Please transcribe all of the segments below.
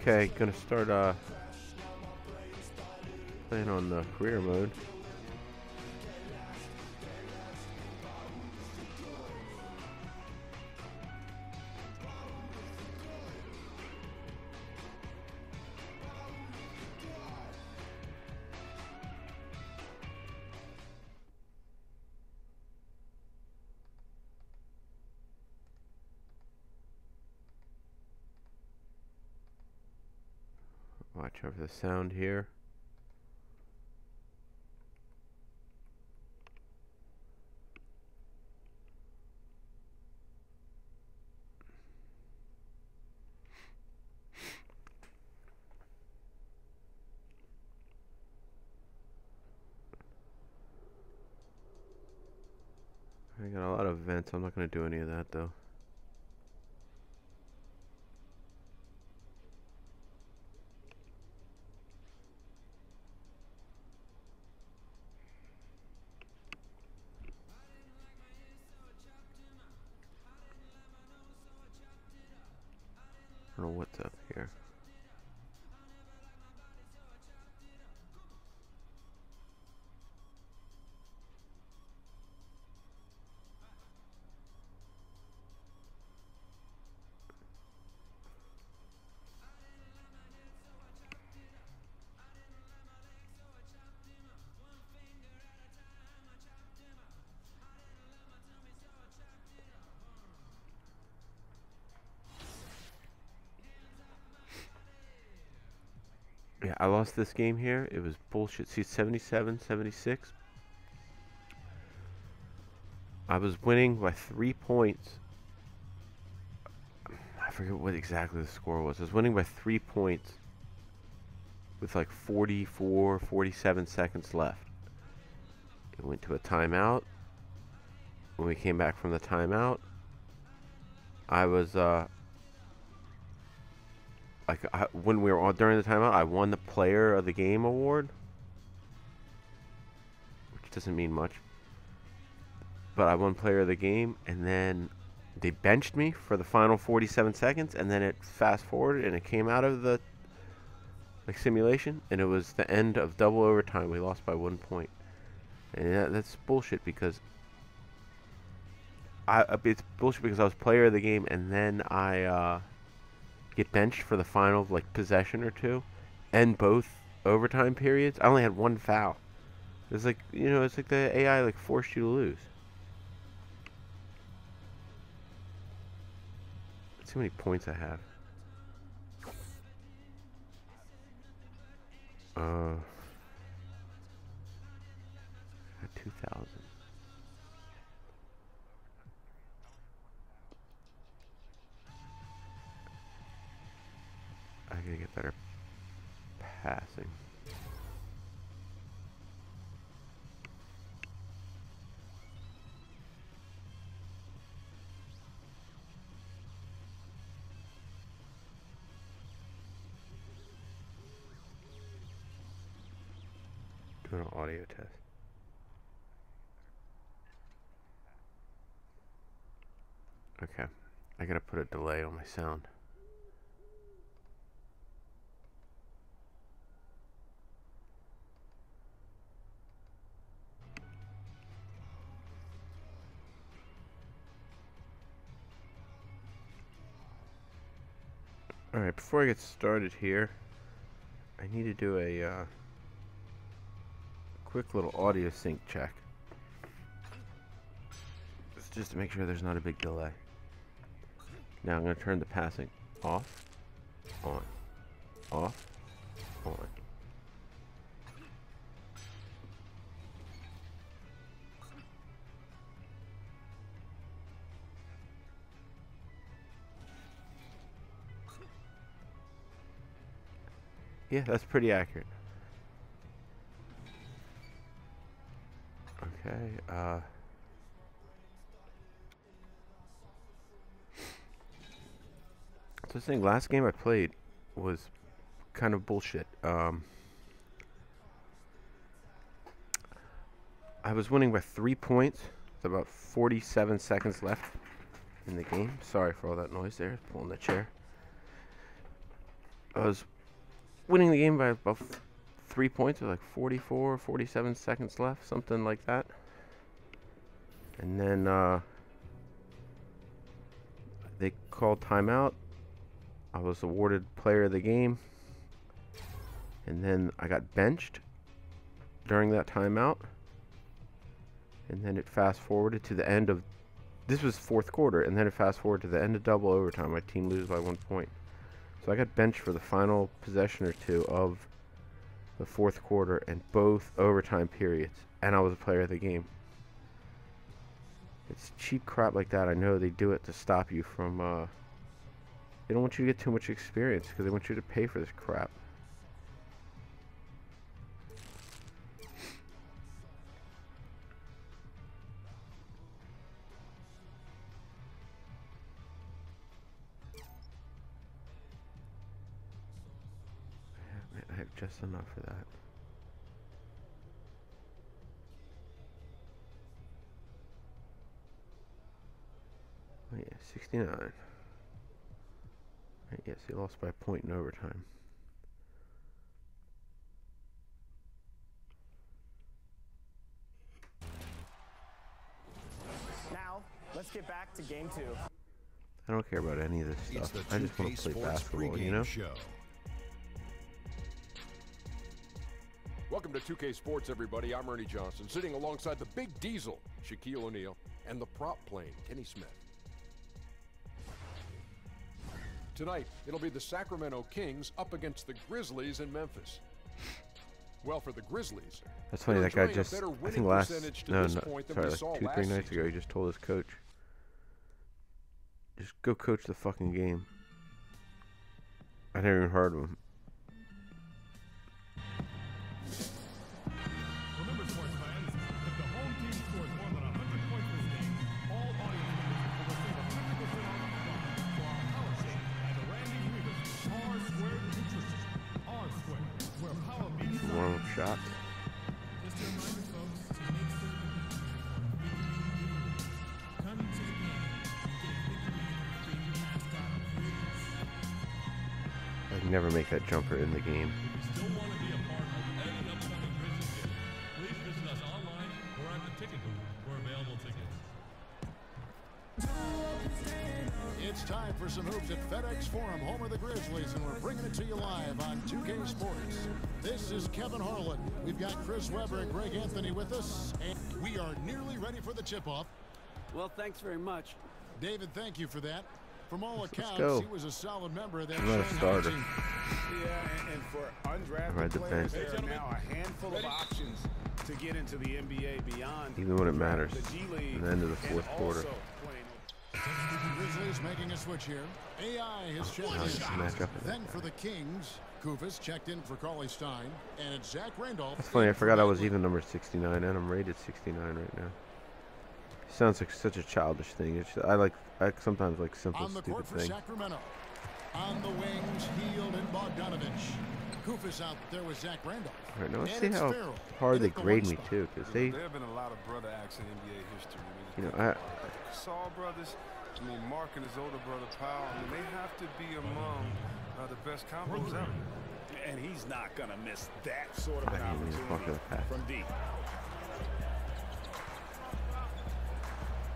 Okay, gonna start playing on the career mode. Watch over the sound here. I got a lot of events. I'm not going to do any of that though. I don't know what's up here. Yeah, I lost this game here. It was bullshit. See, 77, 76. I was winning by 3 points. I forget what exactly the score was. I was winning by 3 points with like 44, 47 seconds left. It went to a timeout. When we came back from the timeout, I was when we were on during the timeout, I won the Player of the Game award, which doesn't mean much. But I won Player of the Game, and then they benched me for the final 47 seconds, and then it fast forwarded, and it came out of the simulation, and it was the end of double overtime. We lost by 1 point, and that's bullshit because it's bullshit because I was Player of the Game, and then I get benched for the final possession or two, and both overtime periods. I only had one foul. It's like it's like the AI forced you to lose. Let's see how many points I have. 2,000. I gotta get better passing. Doing an audio test. Okay, I gotta put a delay on my sound. Alright, before I get started here, I need to do a quick little audio sync check. Just to make sure there's not a big delay. Now I'm going to turn the passing off, on, off, on. Yeah, that's pretty accurate. Okay, so this thing, last game I played was kind of bullshit. I was winning by 3 points with about 47 seconds left in the game. Sorry for all that noise there, pulling the chair. I was winning the game by about 3 points with like 44, 47 seconds left, something like that. And then they called timeout. I was awarded player of the game. And then I got benched during that timeout. And then it fast forwarded to the end of, this was fourth quarter, and then it fast forwarded to the end of double overtime. My team loses by 1 point. So I got benched for the final possession or two of the fourth quarter and both overtime periods. And I was a player of the game. It's cheap crap like that. I know they do it to stop you from, they don't want you to get too much experience because they want you to pay for this crap. I have just enough for that. Oh yeah, 69. Right, yes, he lost by a point in overtime. Now, let's get back to game 2. I don't care about any of this stuff. I just want to play basketball, you know? Show. Welcome to 2K Sports, everybody. I'm Ernie Johnson, sitting alongside the Big Diesel, Shaquille O'Neal, and the prop plane, Kenny Smith. Tonight, it'll be the Sacramento Kings up against the Grizzlies in Memphis. Well, for the Grizzlies, that's funny. That guy just, I think last, no, sorry, like 2-3 nights ago, he just told his coach, just go coach the fucking game. I never even heard of him. Warm-up shot. I can never make that jumper in the game. Still want to be a part of any upcoming Grizzlies game? Please visit us online or at the ticket booth for available tickets. It's time for some hoops at FedEx Forum, home of the Grizzlies, and we're bringing it to you live on 2K Sports. This is Kevin Harlan. We've got Chris Webber and Greg Anthony with us, and we are nearly ready for the tip-off. Well, thanks very much. David, thank you for that. From all accounts, go. he was a solid member of that I'm not a starter. team. Yeah, and for undrafted players, there are now a handful of options to get into the NBA beyond Even when it matters. the G League. At the end of the fourth quarter. Grizzlies making a switch here. AI has checked in. Match up Then for the Kings, Kufis checked in for Cauley Stein, and it's Zach Randolph. That's funny, I forgot I was even number 69, and I'm rated 69 right now. Sounds like such a childish thing. I sometimes like simple, on the stupid court for things. Sacramento. On the wings, Hield and Bogdanovich. Kufis out there with Zach Randolph. All right, now let's And see it's how Farrell. hard they Hit the grade one me spot. too, because they, There have been a lot of brother acts in NBA history. you know, The Gasol brothers, Mark and his older brother Powell, they have to be among the best combos ever. And he's not going to miss that sort of an I didn't even fuck opportunity with that. from deep.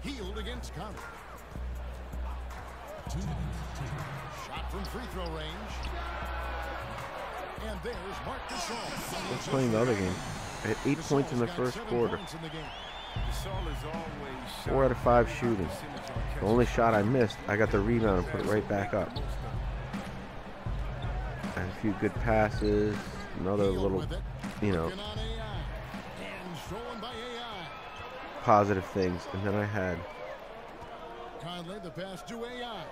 Hield against Conley. Shot from free throw range. And there's Mark Gasol. Let's play the other game. I had 8 points in the first quarter. Gasol is always 4 out of 5 shooting. The only shot I missed, I got the rebound and put it right back up. And a few good passes, another little, you know, positive things. And then I had, Conley, the pass to AI.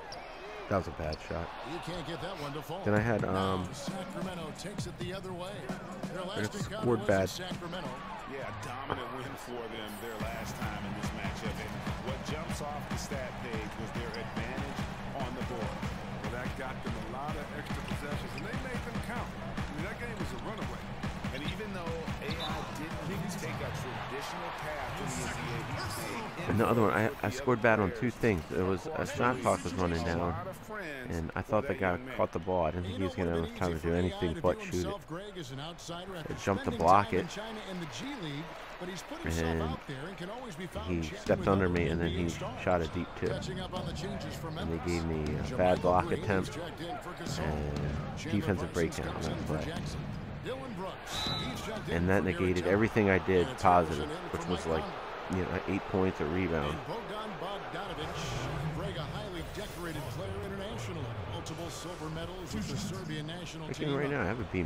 that was a bad shot. You can't get that one to fall. Then I had, Now Sacramento takes it the other way. Their last encounter scored was bad. in Sacramento. Yeah, a dominant win for them their last time in this matchup. And what jumps off the stat page was their advantage on the board. Well, that got them a lot of extra possessions, and they made them count. That game was a runaway. And even though AI didn't take a traditional path in the NCAA, he stayed in And the other one, I scored bad on two things. It was a shot clock was running down, and I thought the guy caught the ball. I didn't think he was going to have enough time to do anything but shoot it. I jumped to block it, and he stepped under me, and then he shot a deep tip. And they gave me a bad block attempt and defensive breakdown on that play. And that negated everything I did positive, which was like, 8 points, a rebound. Looking right now, I have a B-.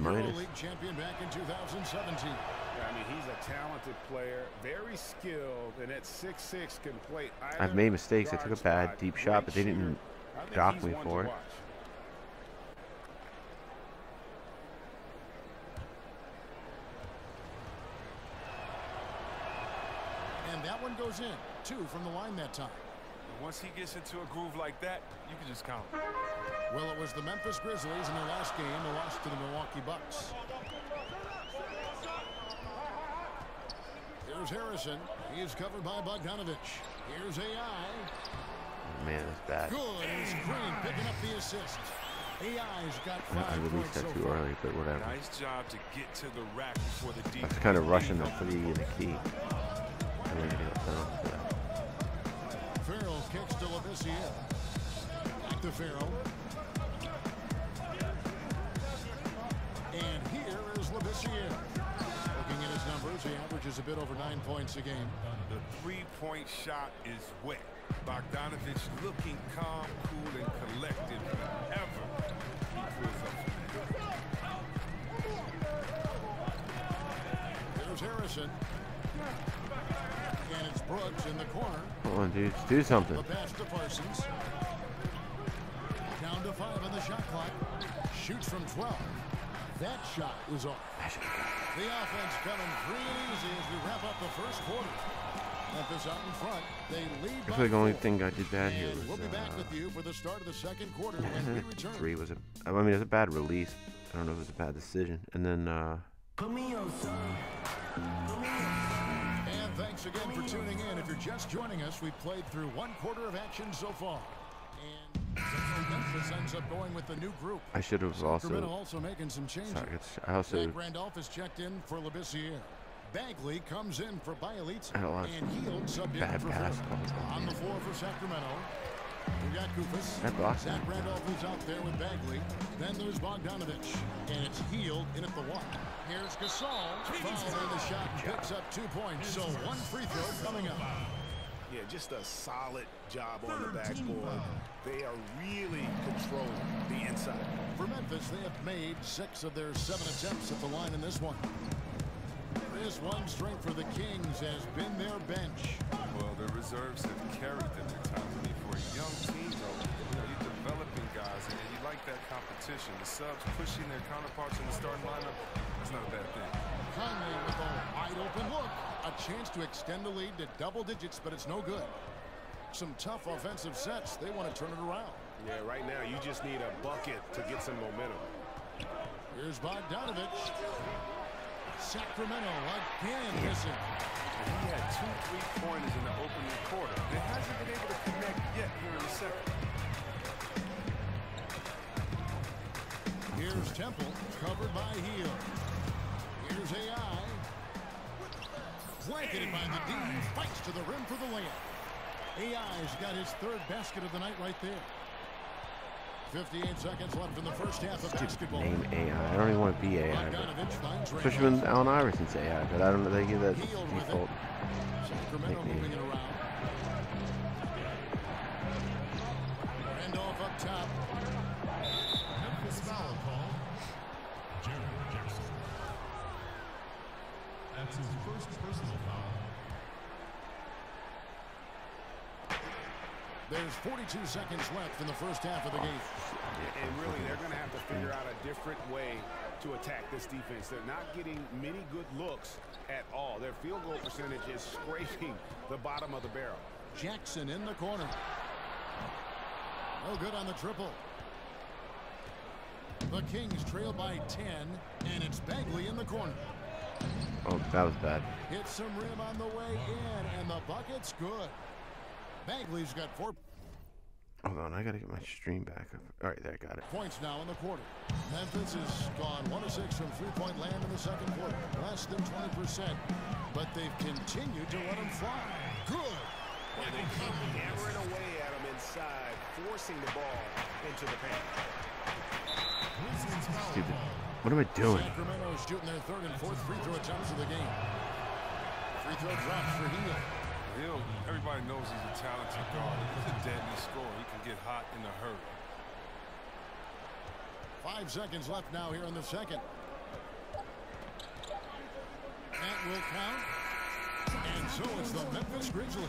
Champion back in 2017. I mean, he's a talented player, very skilled, and at 6'6" can play either. I've made mistakes. I took a bad deep shot, but they didn't dock me for it. And that one goes in. 2 from the line that time. Once he gets into a groove like that, you can just count. Well, it was the Memphis Grizzlies in their last game, a loss to the Milwaukee Bucks. Here's Harrison. He is covered by Bogdanovich. Here's AI. Oh, man, that's bad. Good. And it's Green picking up the assist. AI's got 5 I released points that so too far. early, but whatever. Nice job to get to the rack before the I defense. was kind of rushing the 3 in the key. I wanted to get up down for that. Farrell kicks to Labissiere. Back to Farrell. And here is Labissiere. Looking at his numbers, he averages a bit over 9 points a game. The three-point shot is wet. Bogdanovich looking calm, cool, and collected whenever he pulls up. There's Harrison. And it's Brooks in the corner. Come on, dudes, do something. The pass to Parsons. Down to 5 on the shot clock. Shoots from 12. That shot was off. The offense coming free and easy as we wrap up the first quarter. Memphis out in front. They lead. I feel like the only thing I did bad here was we'll be back with you for the start of the second quarter when we return. 3 was it was a bad release. I don't know if it was a bad decision. And then And thanks again for tuning in. If you're just joining us, we've played through 1 quarter of action so far. And Memphis ends up going with the new group. I should have also making some changes. Sorry, I also Zach Randolph is checked in for Labissiere. Bagley comes in for Bielitsa. had a lot And Hield subbed in bad for pass Farrell. calls. On the floor for Sacramento. We got Kufis. That block. Zach Randolph is out there with Bagley. Then there's Bogdanovich. And it's Hield in at the 1. Here's Gasol. Fouled on the shot. Picks up 2 points. So 1 free throw coming up. Yeah, just a solid job on the backboard. They are really controlling the inside. For Memphis, they have made 6 of their 7 attempts at the line in this one. This one strength for the Kings has been their bench. Well, the reserves have carried them at times. I mean, for a young team, though, you're developing guys, and you like that competition. The subs pushing their counterparts in the starting lineup, that's not a bad thing. Conley with a wide open look. A chance to extend the lead to double digits, but it's no good. Some tough offensive sets. They want to turn it around. Yeah, right now you just need a bucket to get some momentum. Here's Bogdanovich. Sacramento again missing. He had 2 3-pointers in the opening quarter. They hasn't been able to connect yet here in the second. Here's Temple, covered by Hield. Here's AI. Blanketed by the D. Fights to the rim for the layup. AI's got his 3rd basket of the night right there. 58 seconds left in the first half of basketball. Name AI. I don't even want to be AI. Especially when Allen Iverson's AI, but I don't know they give that default. Sacramento moving it around. Randolph up top. Memphis foul call. Jared Jackson. That's his first personal foul. There's 42 seconds left in the first half of the game. And really, they're going to have to figure out a different way to attack this defense. They're not getting many good looks at all. Their field goal percentage is scraping the bottom of the barrel. Jackson in the corner. No good on the triple. The Kings trail by 10, and it's Bagley in the corner. Oh, that was bad. Hits some rim on the way in, and the bucket's good. Bagley's got 4 Hold on, I gotta get my stream back up. All right, there, I got it. points now in the quarter. Memphis has gone 1 of 6 from three-point land in the second quarter. Less than 20%. But they've continued to let them fly. Good. And they keep hammering away at him inside, forcing the ball into the paint. Stupid. What am I doing? Sacramento's shooting their 3rd and 4th free throw attempts of the game. Free throw drops for Hill. Hill, everybody knows he's a talented guard. He's a deadly scorer. He can get hot in a hurry. 5 seconds left now here in the second. That will count. And so it's the Memphis Grizzlies.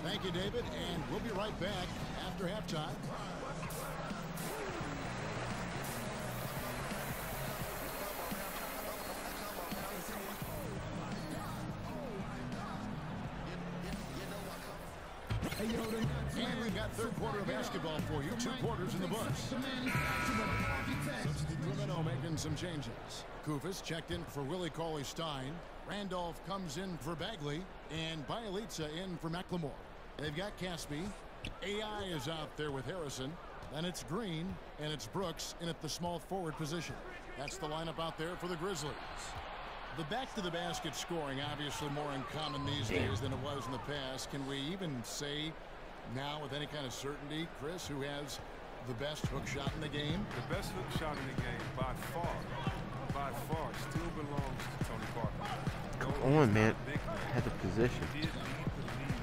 Thank you, David, and we'll be right back after halftime. And we've got third quarter of basketball for you. 2 quarters in the books. Sacramento making some changes. Kufis checked in for Willie Cauley-Stein. Randolph comes in for Bagley. And Bielitsa in for McLemore. They've got Caspi. AI is out there with Harrison. Then it's Green. And it's Brooks in at the small forward position. That's the lineup out there for the Grizzlies. The back-to-the-basket scoring obviously more uncommon these days than it was in the past. Can we even say now with any kind of certainty, Chris, who has the best hook shot in the game? The best hook shot in the game by far, still belongs to Tony Parker. Come on, man. Had the position. He did lead the league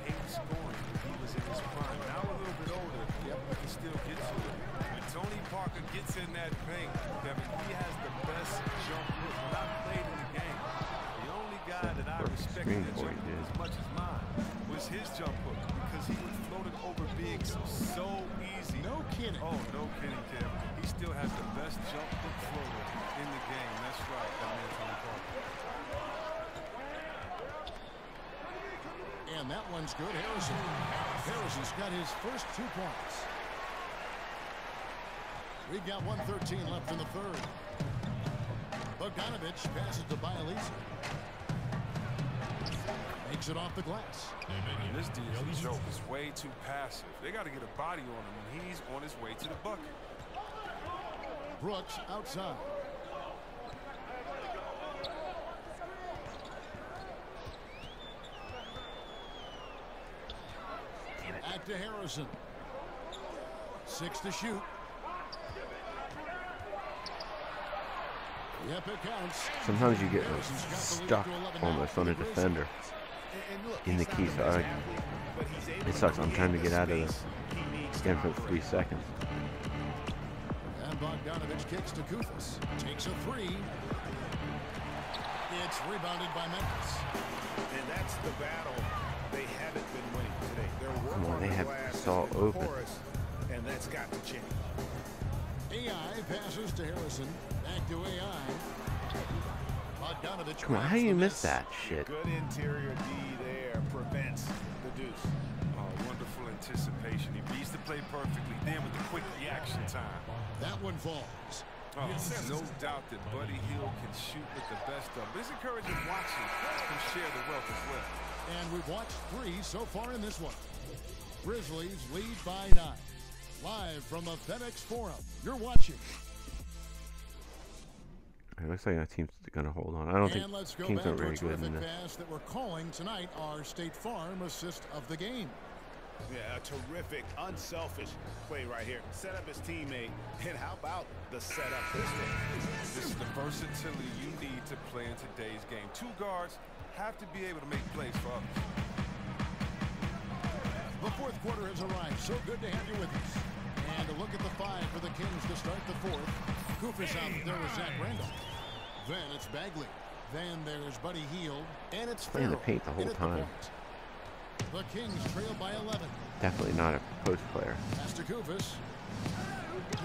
in 8 scoring when he was in his prime. Now a little bit older, but can still get to it. When Tony Parker gets in that paint, Kevin, he has the best jump hook. When I played in the game, the only guy that I respected that jump hook as much as mine was his jump hook because he would float it over bigs so easy. No kidding. Oh, no kidding, Kevin. He still has the best jump hook floater in the game. That's right, that man Tony Parker. And that one's good. Harrison's got his first 2 points. We've got 1:13 left in the third. Bogdanovich passes to Bielitsa. Makes it off the glass. This defense joke is way too passive. They got to get a body on him when he's on his way to the bucket. Brooks outside. Back to Harrison. 6 to shoot. Yep, it counts. Sometimes you get stuck almost on a defender in the key side. It sucks. I'm trying to get out of this again for 3 seconds. And Bogdanovich kicks to Kufis. Takes a 3. It's rebounded by Memphis. And that's the battle they haven't been winning today. They're Come on, working they on the have glass this all is open. porous, and that's got to change. AI passes to Harrison. Back to AI. Bogdanovich. Come on, how do you miss that shit? Good interior D there prevents the deuce. Oh, wonderful anticipation. He reads the play perfectly. Then with the quick reaction time. That one falls. Oh, no doubt that Buddy Hield can shoot with the best of them. But it's encouraging watching him share the wealth as well. And we've watched 3 so far in this one. Grizzlies lead by 9. Live from the FedEx Forum. You're watching. It looks like that team's going to hold on. I don't think teams are very good in this. Pass that we're calling tonight our State Farm assist of the game. Yeah, a terrific, unselfish play right here. Set up his teammate, and how about the setup this time? This is the versatility you need to play in today's game. 2 guards have to be able to make plays for others. The fourth quarter has arrived. So good to have you with us. And a look at the 5 for the Kings to start the fourth. Kufis out there with Zach Randolph. Then it's Bagley. Then there's Buddy Hield. And it's Playing the paint the whole time. The Kings trail by 11. Definitely not a post player. Pass to Kufis.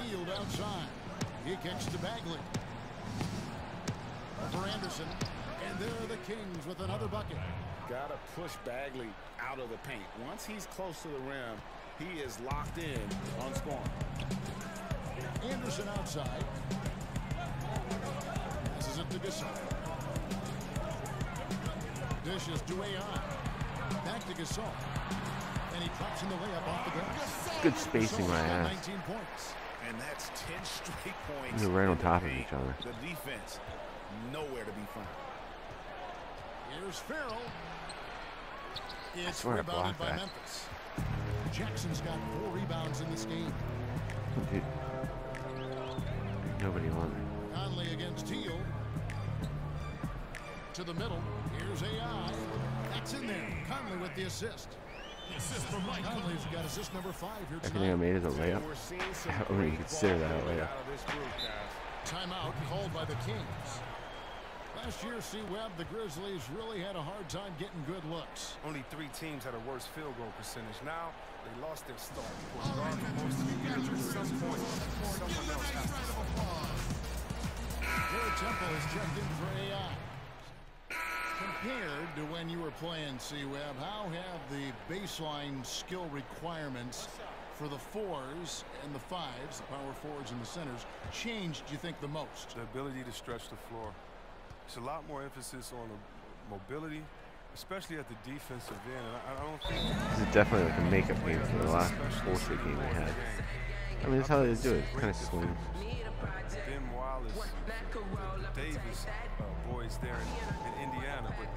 Hield outside. He kicks to Bagley. For Anderson. And there are the Kings with another bucket. Got to push Bagley out of the paint. Once he's close to the rim, he is locked in on scoring. Anderson outside. This is it to Gasol. Dishes to AI. Back to Gasol. And he drops in the layup off the glass. Good spacing, my ass. 19 points. And that's 10 straight points. They're right on top of each other. The defense, nowhere to be found. Here's Farrell. It's swear I rebounded blocked by that. Memphis. Jackson's got 4 rebounds in this game. Dude. Nobody on there. Conley against Teal. To the middle. Here's AI. That's in there. Conley with the assist. Conley's got assist number 5 here Everything I tonight. made is a layup. I wouldn't even consider that a layup. Timeout called by the Kings. Last year, C-Webb, the Grizzlies really had a hard time getting good looks. Only 3 teams had a worse field goal percentage. Now, they lost their start. Guard for most of the year. At some point, someone else has to start. Jared Temple has checked in for AI. Compared to when you were playing, C-Webb, how have the baseline skill requirements for the 4s and the 5s, the power forwards and the centers, changed, you think, the most? The ability to stretch the floor. It's a lot more emphasis on the mobility, especially at the defensive end. And I don't think This is definitely like a makeup game for the last bullshit game we had. I mean, that's how they do it. Kind of swings. Ben Wallace, Davis, boys there in Indiana, but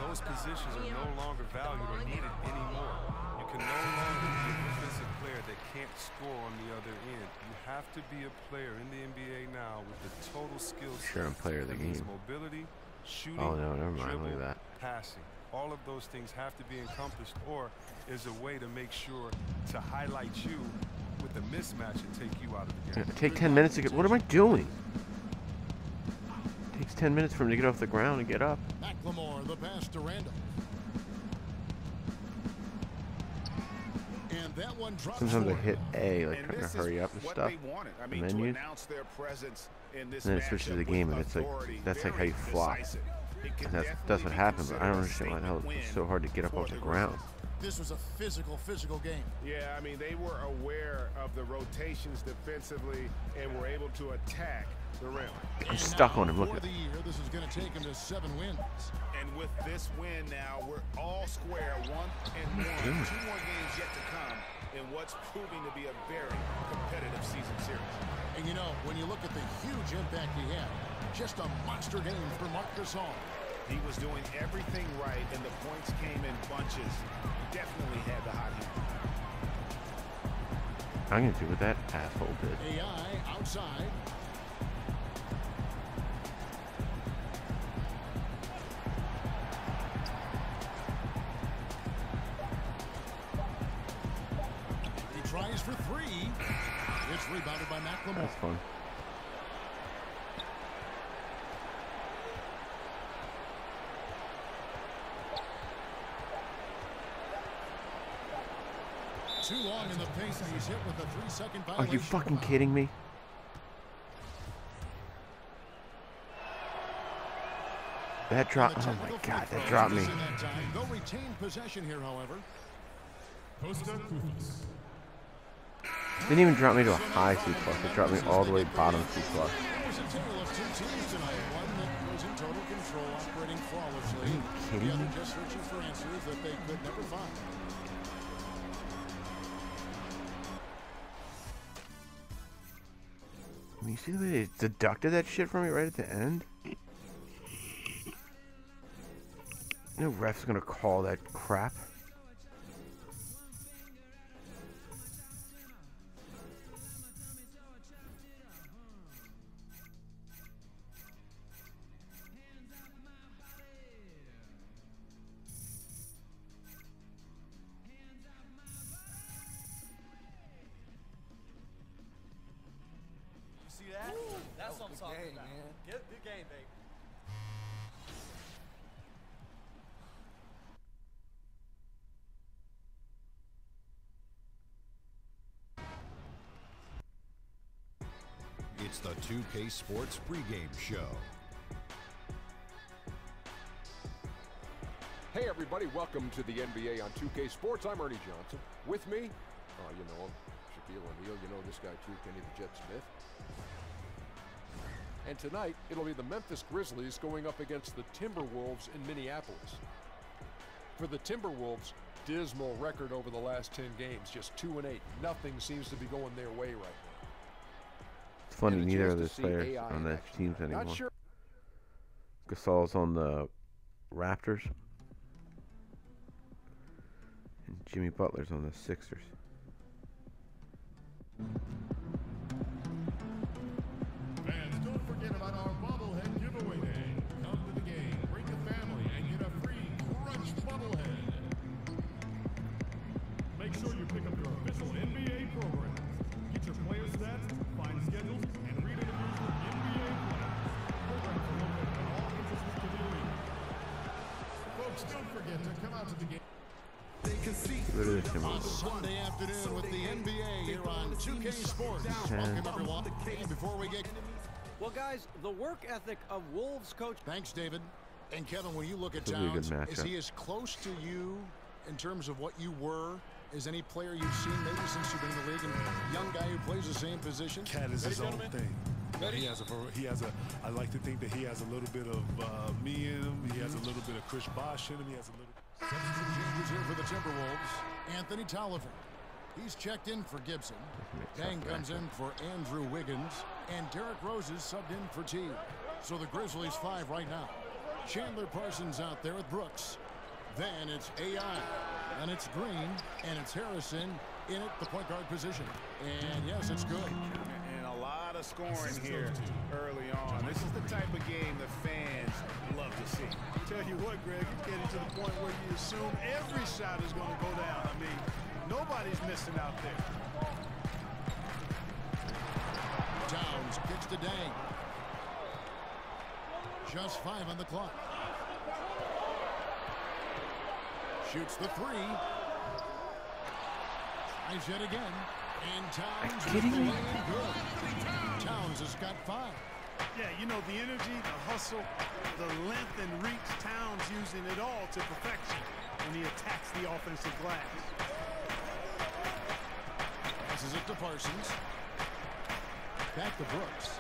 those positions are no longer valued or needed anymore. You can no longer be a defensive player that can't score on the other end. You have to be a player in the NBA now with the total skill set. Sure, I'm player of the That means game. mobility, shooting, Oh no, never mind. dribble, Look at that. passing. All of those things have to be encompassed, or is a way to make sure to highlight you with a mismatch and take you out of the game. Take 10 minutes to get. What am I doing? It takes 10 minutes for him to get off the ground and get up. McLemore, the pass to Randall. And that one drops Sometimes I forward. hit A, like And trying to this hurry is up and what stuff. they wanted. I the mean, to menus. announce their presence in this And then it switches to the matchup game, with and it's like authority, that's like how very you flop. decisive. It can And that's definitely what be happened. But I don't considered a understand why the hell statement it's so hard to get up win off the for ground. This was a physical game. Yeah, I mean, they were aware of the rotations defensively and were able to attack the rim. I'm stuck on him. Look For at the year, this is going to take him to 7 wins. And with this win now, we're all square, 1-1. 2 more games yet to come in what's proving to be a very competitive season series. And you know, when you look at the huge impact he had, just a monster game for Marc Gasol. He was doing everything right, and the points came in bunches. Definitely had the hot hand. I'm gonna do what that asshole did. AI outside. He tries for 3. It's rebounded by McLemore. That's fun. Too long in the paint, and he's hit with a 3-second Are violation. you fucking kidding me? That dropped. Oh my god, that dropped me. They'll retain possession here, however. Costa Kufis. Didn't even drop me to a high C+. It dropped me all the way bottom C+. It was a tale of 2 teams tonight. One that was in total control, operating flawlessly. Are you kidding The other me? just searching for answers that they could never find. I mean, you see the way they deducted that shit from me right at the end? No ref's gonna call that crap. See that? That's what I'm talking about. Get the game, baby. It's the 2K Sports pregame show. Hey everybody, welcome to the NBA on 2K Sports. I'm Ernie Johnson. With me, oh you know him, Shaquille O'Neal. You know this guy too, Kenny the Jet Smith. And tonight, it'll be the Memphis Grizzlies going up against the Timberwolves in Minneapolis. For the Timberwolves, dismal record over the last 10 games, just 2-8. Nothing seems to be going their way right now. It's funny, neither of those players on the teams anymore. Not sure. Gasol's on the Raptors, and Jimmy Butler's on the Sixers. Fans, don't forget about our bobblehead giveaway day. Come to the game, bring the family, and get a free Crunch bobblehead. Make sure you pick up your official NBA program. Get your player stats, find schedules, and read interviews with NBA players. Programs are located in all entrances to the league. Folks, don't forget to come out to the game. Rid of the Timberwolves. Sunday afternoon with the NBA here on 2K Sports. Welcome everyone. Before we get... Well, guys, the work ethic of Wolves coach. Thanks, David. And Kevin, when you look at This will be a good Towns, is matchup. he as close to you in terms of what you were as any player you've seen maybe since you've been in the league? And young guy who plays the same position. Cat is his own thing. He has a. I like to think that he has a little bit of me in him. He has a little bit of Chris Bosh in him. He has a little. Substitute changes here for the Timberwolves. Anthony Tolliver. He's checked in for Gibson. Dang comes in for Andrew Wiggins. And Derrick Rose is subbed in for T. So the Grizzlies 5 right now. Chandler Parsons out there with Brooks. Then it's AI. And it's Green. And it's Harrison in at the point guard position. And yes, it's good. And a lot of scoring here early on. This is the type of game the fans love to see. Tell you what, Greg, it's getting to the point where you assume every shot is going to go down. I mean, nobody's missing out there. Towns kicks to Dang. Just 5 on the clock. Shoots the 3. Tries yet again. And Towns with the lay-in good. Towns has got 5. Yeah, you know, the energy, the hustle, the length and reach, Towns using it all to perfection when he attacks the offensive glass. Passes it to Parsons. Back to Brooks.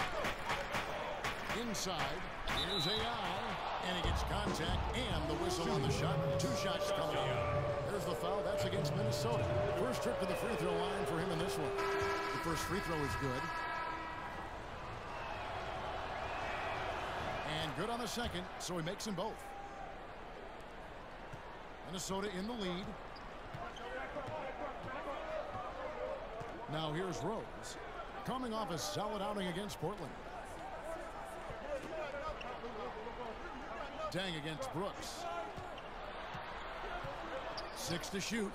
Inside. Here's AI. And he gets contact and the whistle on the shot. 2 shots coming out. There's the foul. That's against Minnesota. First trip to the free throw line for him in this one. The first free throw is good. And good on the second, so he makes them both. Minnesota in the lead. Now here's Rose, coming off a solid outing against Portland. Dang against Brooks. 6 to shoot.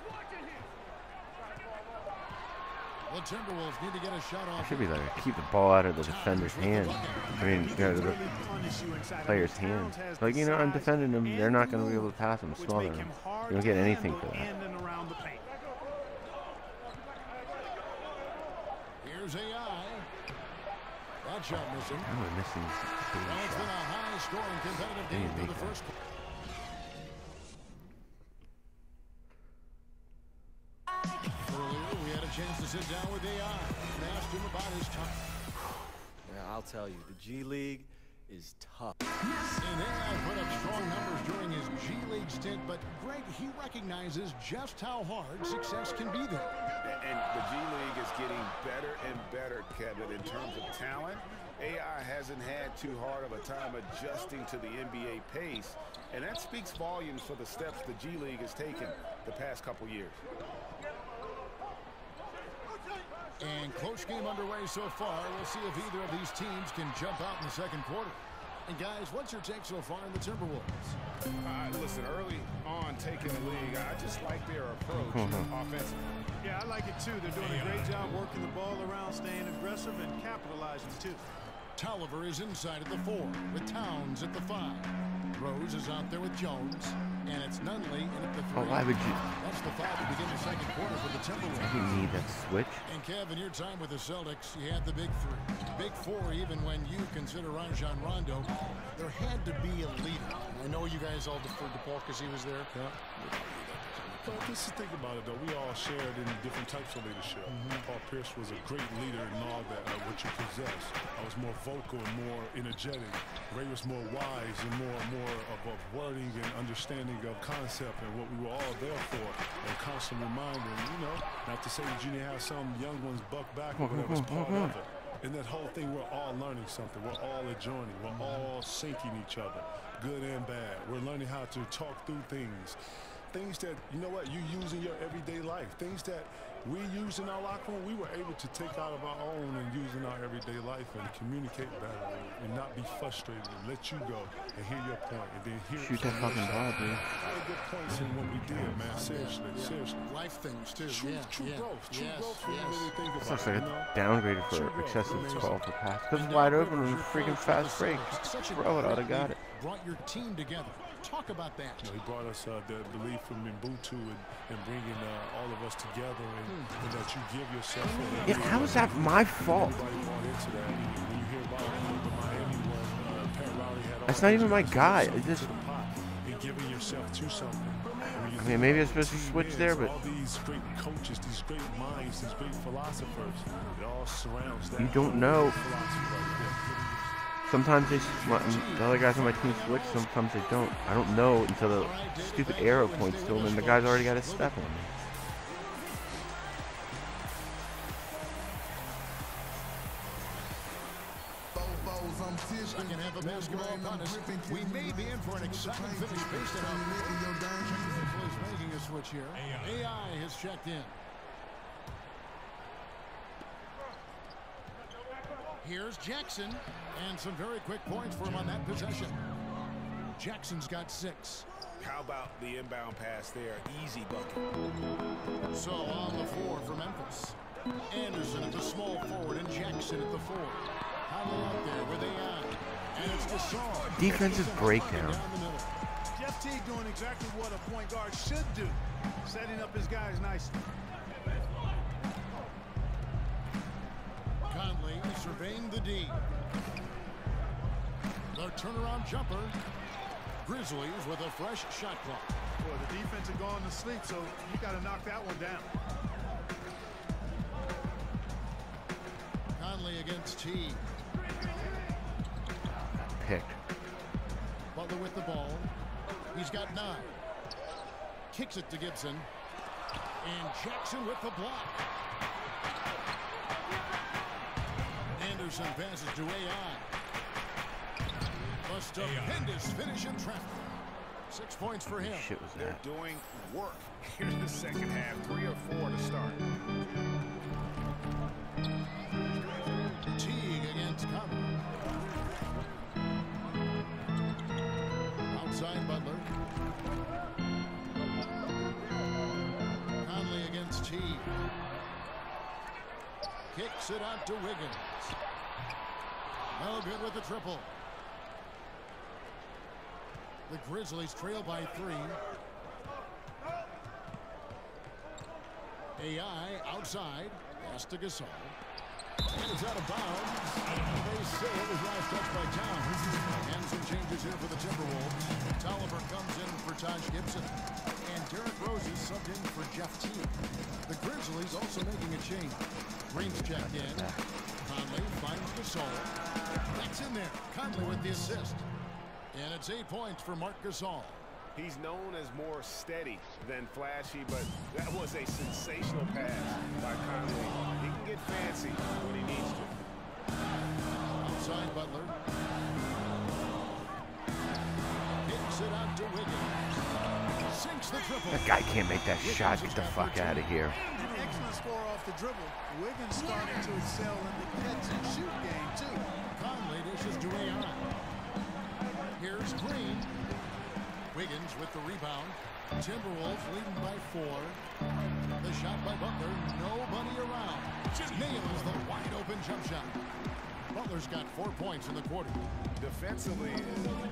The Timberwolves need to get a shot off. Should be like keep the ball out of the defender's hand. I mean, the player's hand. Like, you know, I'm defending them. They're not going to be able to pass them, smother them. You don't get anything for that. Here's AI. That shot missing. Oh, we're missing. Well, it's been a high-scoring competitive game for the first. Earlier, we had a chance to sit down with AI and asked him about his time. Yeah, I'll tell you, the G League is tough. And AI put up strong numbers during his G League stint, but Greg, he recognizes just how hard success can be there. And the G League is getting better and better, Kevin, in terms of talent. AI hasn't had too hard of a time adjusting to the NBA pace, and that speaks volumes for the steps the G League has taken the past couple years. And close game underway so far. We'll see if either of these teams can jump out in the second quarter. And guys, what's your take so far in the Timberwolves? Listen, early on taking the league, I just like their approach offensively. Yeah, I like it too. They're doing a great job working the ball around, staying aggressive, and capitalizing too. Tolliver is inside at the 4 with Towns at the 5. Rose is out there with Jones, and it's Nunley in at the 3. Oh, why would you? That's the foul to begin the second quarter for the Timberwolves. You need that switch. And Kevin, your time with the Celtics, you had the big 3. Big 4, even when you consider Rajon Rondo, there had to be a leader. I know you guys all deferred to Paul because he was there. Yeah. Well, just to think about it, though, we all shared in different types of leadership. Paul Pierce was a great leader in all that, what you possess. I was more vocal and more energetic. Ray was more wise and more of wording and understanding of concept and what we were all there for. A constant reminder, you know, not to say that you didn't have some young ones buck back or whatever, it's part of it. In that whole thing, we're all learning something. We're all adjoining. We're all sinking each other, good and bad. We're learning how to talk through things. Things that, you know what, you use in your everyday life. Things that we use in our locker room, we were able to take out of our own and use in our everyday life and communicate better and not be frustrated and let you go and hear your point and then hear Shoot that fucking ball, dude. A lot of good points in what we did, man. Seriously. Life things, too. True growth. True growth when you really think about Looks it. like a downgraded for excessive call for pass. Because it's wide open and a freaking fast break. Throw it, I'd have got it. Brought your team together. Talk about that. You know, he brought us the belief from MB2K19 and bringing all of us together and that you give yourself. Yeah, how is that my fault? That's not even my guy. It's just. Giving yourself to something. I mean, maybe I'm supposed to switch there, but all these great coaches, these great minds, these great philosophers, it all surrounds that. you don't know. Sometimes the other guys on my team switch, sometimes they don't. I don't know until the stupid arrow points to them, and the guy's already got his step on me. Second half of basketball upon us. We may be in for an exciting finish based on is making a switch here. AI has checked in. Here's Jackson, and some very quick points for him on that possession. Jackson's got 6. How about the inbound pass there? Easy bucket. So on the 4 for Memphis. Anderson at the small forward and Jackson at the 4. Conley out there with AI. And it's Gasol. Defensive breakdown. Jeff Teague doing exactly what a point guard should do, setting up his guys nicely. Conley surveying the D. The turnaround jumper. Grizzlies with a fresh shot clock. Boy, the defense had gone to sleep, so you got to knock that one down. Conley against Teague. Pick. Butler with the ball. He's got 9. Kicks it to Gibson. And Jackson with the block. Anderson passes to AI. A stupendous finish in traffic. 6 points for him. Shit was They're that? doing work. Here's the second half. 3 or 4 to start. Teague against Conley. Outside Butler. Conley against Teague. Kicks it out to Wiggins. No good with the triple. The Grizzlies trail by 3. AI outside. Pass to Gasol. And it's out of bounds. They say it was last touched by Towns. And some changes here for the Timberwolves. Tolliver comes in for Taj Gibson. And Derrick Rose is subbed in for Jeff Teague. The Grizzlies also making a change. Green's checked in. Conley finds Gasol. That's in there. Conley with the assist. And it's 8 points for Marc Gasol. He's known as more steady than flashy, but that was a sensational pass by Conley. He can get fancy when he needs to. Outside Butler. Kicks it out to Wiggins. Sinks the triple. That guy can't make that shot. Get the fuck out of here. Excellent score off the dribble. Wiggins starting to excel in the catch and shoot game, too. Conley dishes to AI. Here's Green. Wiggins with the rebound. Timberwolves leading by 4. The shot by Butler. Nobody around. Nails the wide open jump shot. Butler's got 4 points in the quarter. Defensively,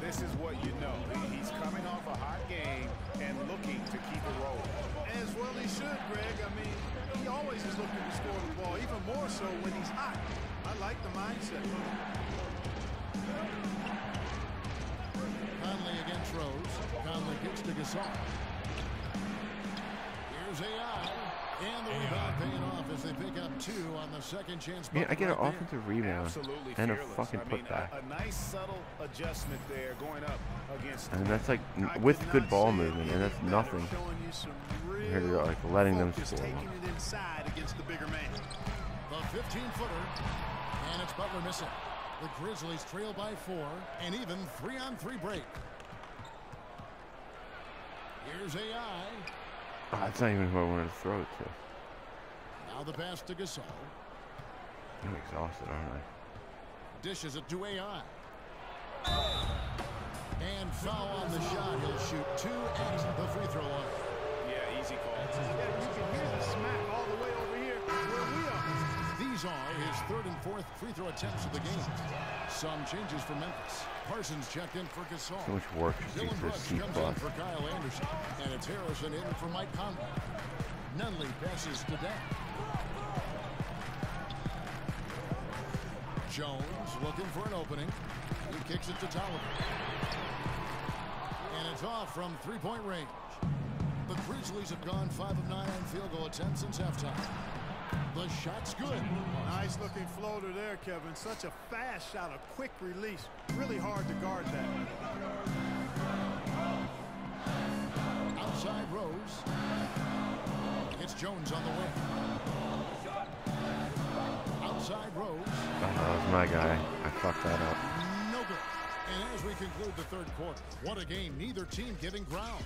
this is what you know. He's coming off a hot game and looking to keep it rolling. As well he should, Greg. I mean, he always is looking to score the ball, even more so when he's hot. I like the mindset. Conley against Rose. Conley kicks to Gasol. Here's AI. And the rebound paying off as they pick up 2 on the second chance. Yeah, I get an right offensive rebound Absolutely and a fearless. fucking I mean, putback. a nice subtle adjustment there going up against. And that's like with good ball movement, and that's nothing. Compared to like letting them score. Taking it inside against the bigger man. The 15-footer, and it's Butler missing. The Grizzlies trail by 4, and even 3-on-3 break. Here's AI. Oh, that's not even who I wanted to throw it to. Now the pass to Gasol. I'm exhausted, aren't I? Dishes it to AI. And foul on the shot. He'll shoot 2 at the free throw line. Yeah, easy call. You can hear the smack all the way over here where we are. These are his 3rd and 4th free throw attempts of the game. Some changes for Memphis. Parsons checked in for Gasol. So much work just Dylan to Brooks C+. comes in for Kyle Anderson. And it's Harrison in for Mike Conley. Nunley passes to Dak. Jones looking for an opening. He kicks it to Tolliver. And it's off from 3-point range. The Grizzlies have gone 5 of 9 on field goal attempts since halftime. The shot's good. Nice looking floater there, Kevin. Such a fast shot, a quick release. Really hard to guard that. Outside Rose. It's Jones on the way. Outside Rose. Oh, that was my guy. I fucked that up. No good. And as we conclude the 3rd quarter, what a game. Neither team giving ground.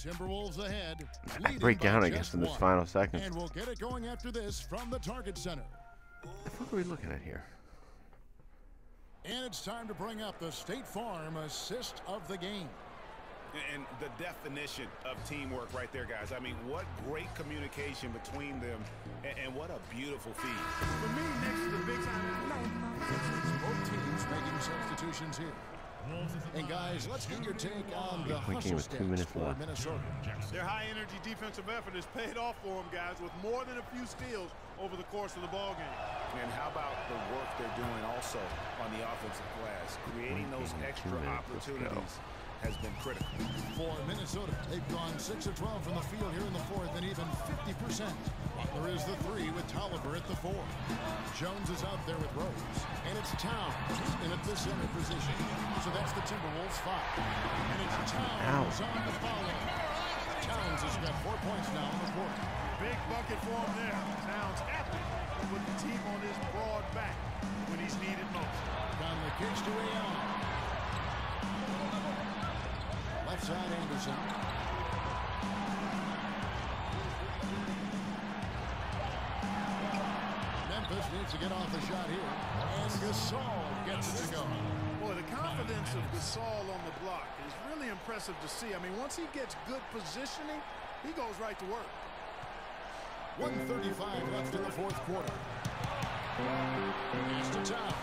Timberwolves ahead. I break down against them this final seconds. And we'll get it going after this from the Target Center. What the fuck are we looking at here? And it's time to bring up the State Farm assist of the game. And the definition of teamwork right there, guys. I mean, what great communication between them, and what a beautiful feed. For me, next to the big time. Both teams making substitutions here. And guys, let's get your take on the hustle stance for Minnesota. Their high-energy defensive effort has paid off for them, guys, with more than a few steals over the course of the ball game. And how about the work they're doing also on the offensive glass? Creating those extra opportunities has been critical. For Minnesota, they've gone 6 of 12 from the field here in the 4th, and even 50%. Butler is the 3 with Tolliver at the 4. Jones is out there with Rose. And it's Towns in at the center position. So that's the Timberwolves 5. And it's Towns on the foul line. Towns has got 4 points now on the court. Big bucket for him there. Towns happy to put the team on his broad back when he's needed most. Conley kicks to AI. Left side Anderson. Memphis needs to get off the shot here. And Gasol gets it to go. Boy, the confidence of Gasol on the block is really impressive to see. I mean, once he gets good positioning, he goes right to work. 1:35 left in the 4th quarter. Pass to Towns.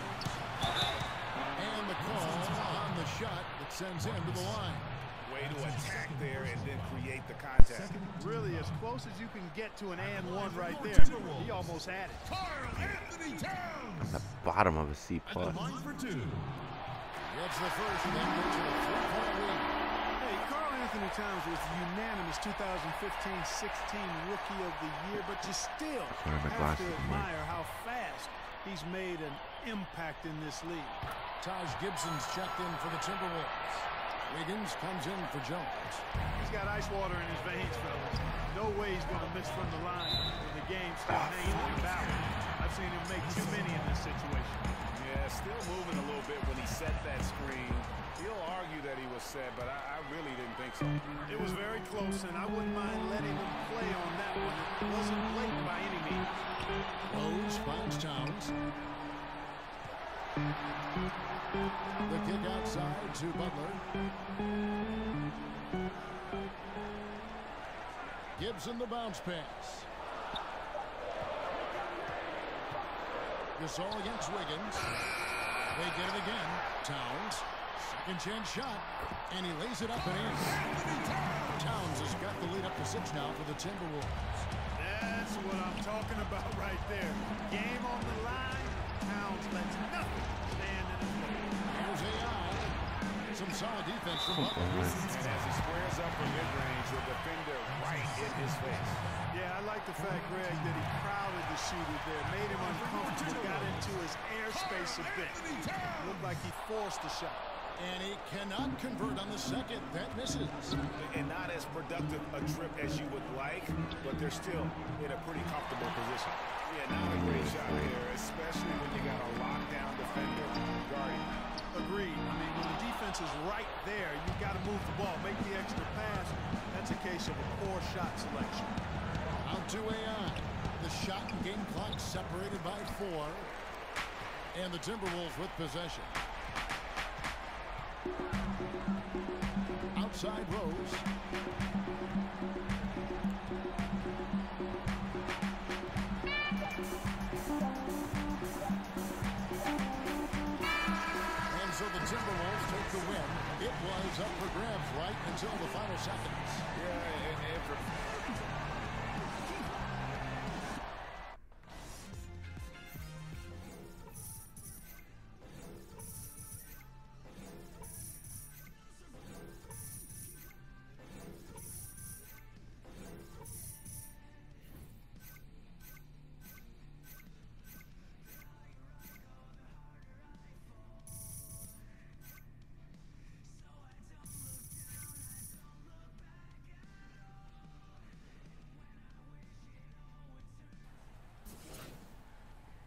And the call on the shot that sends him to the line. Way to attack there and then create the contact. Really as close as you can get to an and one right there. He almost had it. On the bottom of a C+. Gets the first and then goes to the 3-point lead. Hey, Karl Anthony Towns was the unanimous 2015-16 Rookie of the Year, but you still have to admire how fast he's made an impact in this league. Taj Gibson's checked in for the Timberwolves. Wiggins comes in for Jones. He's got ice water in his veins, fellas. No way he's going to miss from the line when the game's still hanging in the balance. I've seen him make too many in this situation. Yeah, still moving a little bit when he set that screen. He'll argue that he was set, but I really didn't think so. It was very close, and I wouldn't mind letting him play on that one. It wasn't blatant by any means. Rose finds Towns. The kick outside to Butler. Gibson the bounce pass. Gasol against Wiggins. They get it again. Towns. Second chance shot. And he lays it up and in. Towns has got the lead up to 6 now for the Timberwolves. That's what I'm talking about right there. Game on the line. Towns lets nothing stand in his way. Here's AI. some solid defense from Butler. And as he squares up from mid-range, the defender right in his face. Yeah, I like the fact, Greg, that he crowded the shooter there, made him uncomfortable, got into his airspace a bit. Looked like he forced the shot. And he cannot convert on the second. That misses. And not as productive a trip as you would like, but they're still in a pretty comfortable position. Yeah, not a great shot there, especially when you got a lockdown defender guarding. Agreed. I mean, when the defense is right there, you've got to move the ball, make the extra pass. That's a case of a poor shot selection. Out to AI. The shot and game clock separated by 4. And the Timberwolves with possession. Outside Rose. And so the Timberwolves take the win. It was up for grabs right until the final seconds. Yeah, and for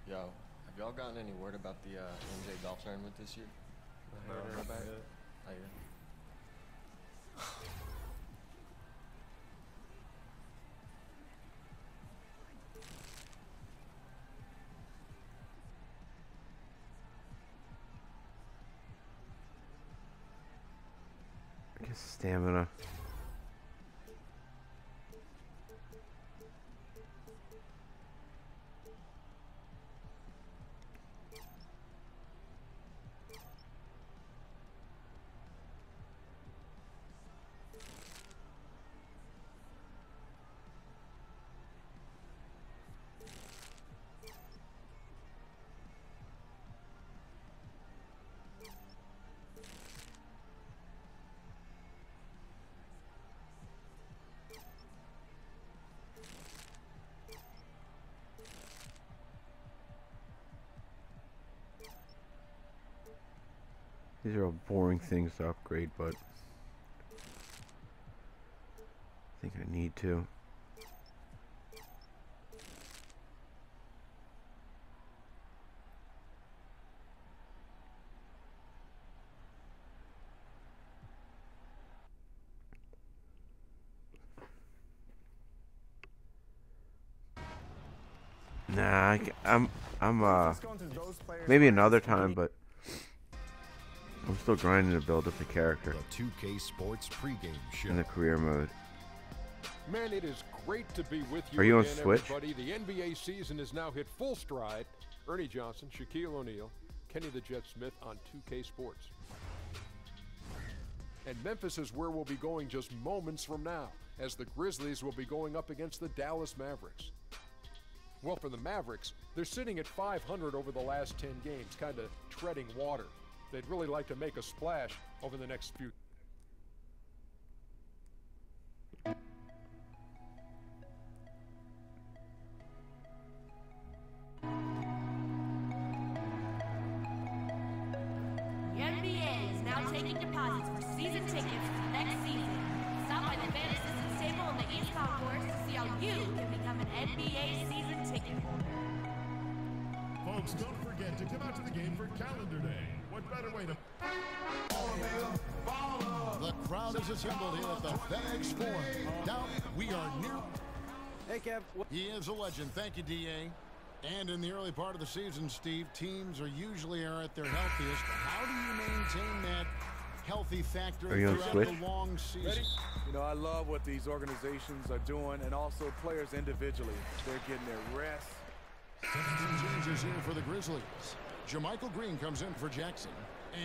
Yo, have y'all gotten any word about the MJ golf tournament this year? Heard about it? Oh, yeah. I guess stamina. These are all boring things to upgrade, but I think I need to. Nah, I'm maybe another time, but I'm still grinding to build up the character. The 2K Sports pregame show. In the career mode. Man, it is great to be with you. Are you again, on Switch? Everybody. The NBA season has now hit full stride. Ernie Johnson, Shaquille O'Neal, Kenny the Jet Smith on 2K Sports. And Memphis is where we'll be going just moments from now, as the Grizzlies will be going up against the Dallas Mavericks. Well, for the Mavericks, they're sitting at 500 over the last 10 games, kind of treading water. They'd really like to make a splash over the next few. The NBA is now taking deposits for season tickets for next season. Stop by the fan assistance table on the East Concourse to see how you can become an NBA season ticket holder. Folks, don't forget to come out to the game for Calendar Day. What better way to... The crowd is assembled here at the FedEx Forum. Now, we are near... Hey, Kev. He is a legend. Thank you, D.A. And in the early part of the season, Steve, teams are usually at their healthiest. How do you maintain that healthy factor throughout the long season? Ready? You know, I love what these organizations are doing, and also players individually. They're getting their rest. 17 changes here for the Grizzlies. Jermichael Green comes in for Jackson.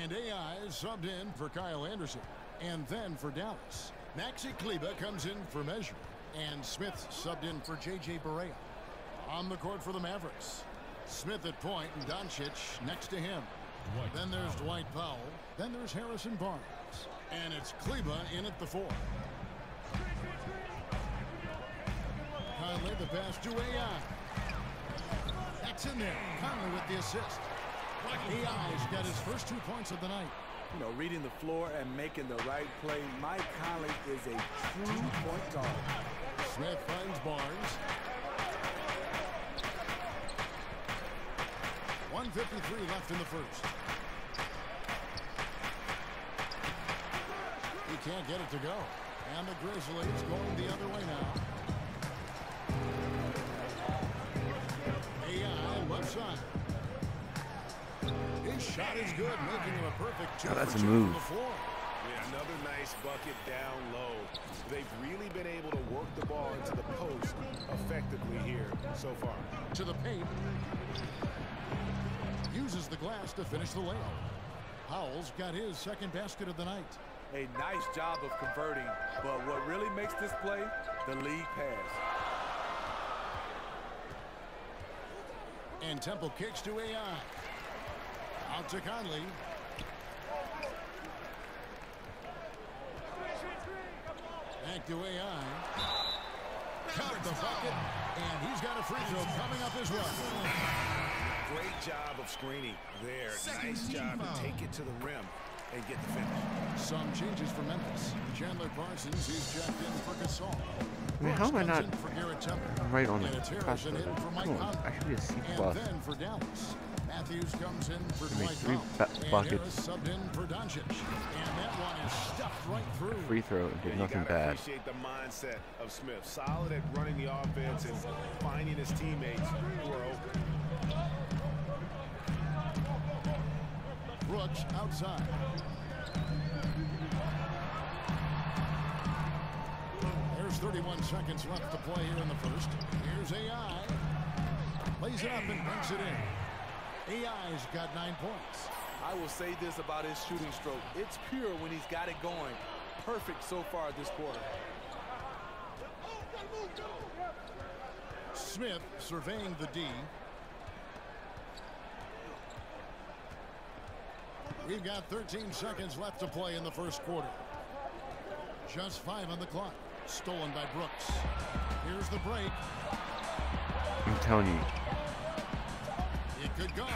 And AI is subbed in for Kyle Anderson. And then for Dallas, Maxi Kleber comes in for Measure. And Smith subbed in for J.J. Barea. On the court for the Mavericks, Smith at point and Doncic next to him. Then there's Dwight Powell. Then there's Harrison Barnes. points. And it's Kleba in at the 4. Conley the pass to AI. That's in there. Conley with the assist. AI's got his first 2 points of the night. You know, reading the floor and making the right play. Mike Conley is a true point guard. Smith finds Barnes. 1:53 left in the first. He can't get it to go. And the Grizzlies going the other way now. AI left side. His shot is good, making him a perfect 2 that's for a 2 move. from the floor. Yeah, another nice bucket down low. They've really been able to work the ball into the post effectively here so far. To the paint. Uses the glass to finish the layup. Howell's got his second basket of the night. A nice job of converting, but what really makes this play, the lead pass. And Temple kicks to AI. Out to Conley. Back to AI. Count the bucket. And he's got a free throw coming up as well. Great job of screening there. Nice job to take it to the rim and get the finish. Some changes for Memphis. Chandler Parsons is checked in for Gasol. I mean, how am I not right on the cusp cusp of of it? Come on, I should be a C+. And then for Dallas, Matthews comes in for I mean, Dwight 3 Powell. And buckets. Harris subbed in for Doncic. And that one is stuffed right through. Free throw and did Yeah, nothing you gotta bad. appreciate the mindset of Smith. Solid at running the offense and finding his teammates who are open. Brooks outside. There's 31 seconds left to play here in the first. Here's AI. Plays it up and brings it in. AI's got 9 points. I will say this about his shooting stroke. It's pure when he's got it going. Perfect so far this quarter. Smith surveying the D. We've got 13 seconds left to play in the first quarter. Just 5 on the clock. Stolen by Brooks. Here's the break. I'm telling you. It could go.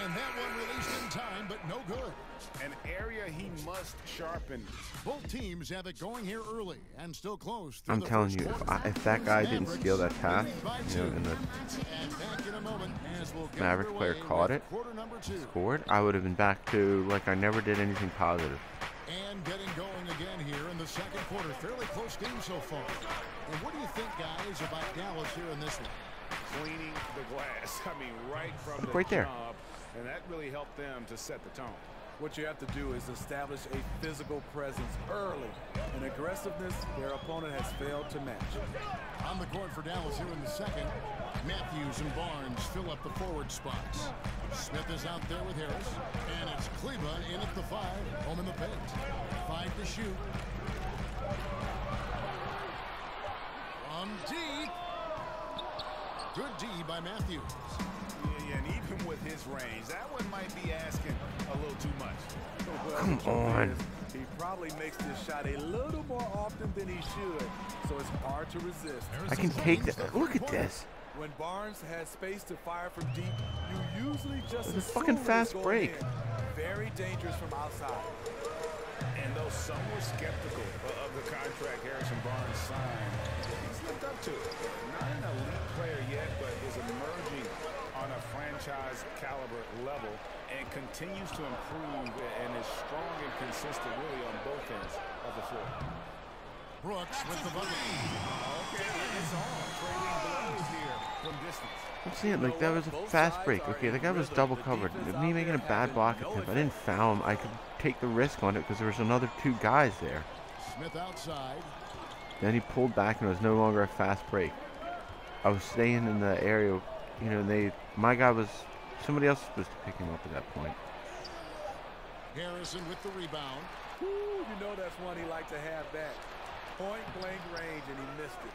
And that one released in time, but no good. An area he must sharpen. Both teams have it going here early and still close. I'm telling you, if that guy didn't steal that pass, you know, and the Maverick player caught it, scored, I would have been back to like I never did anything positive. And getting going again here in the second quarter. Fairly close game so far. And what do you think, guys, about Dallas here in this one? Cleaning the glass. I mean, right from the right there. jump. And that really helped them to set the tone. What you have to do is establish a physical presence early. And aggressiveness their opponent has failed to match. On the court for Dallas here in the second. Matthews and Barnes fill up the forward spots. Smith is out there with Harris. And it's Kleba in at the 5. Home in the paint. 5 to shoot. From deep. Good D by Matthews. Yeah, and even with his range, that one might be asking a little too much. Come on. He probably makes this shot a little more often than he should, so it's hard to resist. I can take that. Look at this. When Barnes has space to fire from deep, you usually just It's a fucking fast break. Very dangerous from outside. And though some were skeptical of the contract Harrison Barnes signed, he's lived up to it. Not an elite player yet, but is emerging on a franchise caliber level and continues to improve and is strong and consistent really on both ends of the floor. Brooks with the bucket. Okay, it's on. Trading blows here from distance. I'm saying, like, that was a fast break. Okay, the guy was double covered. Me making a bad block attempt, I didn't foul him. I could take the risk on it because there was another 2 guys there. Smith outside. Then he pulled back and it was no longer a fast break. I was staying in the area, you know, my guy was, somebody else was supposed to pick him up at that point. Harrison with the rebound. Ooh, you know that's one he liked to have back. Point blank range, and he missed it.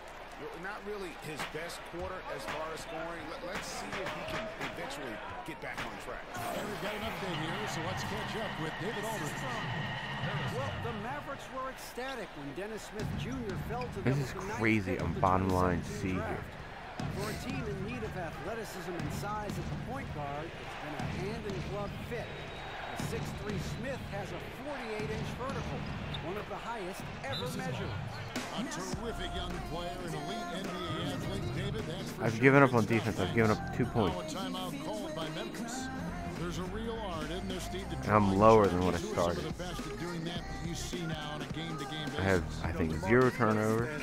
Not really his best quarter as far as scoring. Let's see if he can eventually get back on track. We've got an update here, so let's catch up with David Aldridge. Well, the Mavericks were ecstatic when Dennis Smith Jr. fell to them. This is crazy on bottom line C here. For a team in need of athleticism and size at the point guard, it's been a hand-in-glove fit. The 6'3" Smith has a 48-inch vertical, one of the highest ever measured. A terrific young player, an elite NBA athlete, David. That's for I've given up on defense. I've given up 2 points. Now a timeout called by Memphis. There's a real art, isn't there, Steve? And I'm lower than what I started. The best at doing that you see now on a game-to-game basis. I have, I think, 0 turnovers.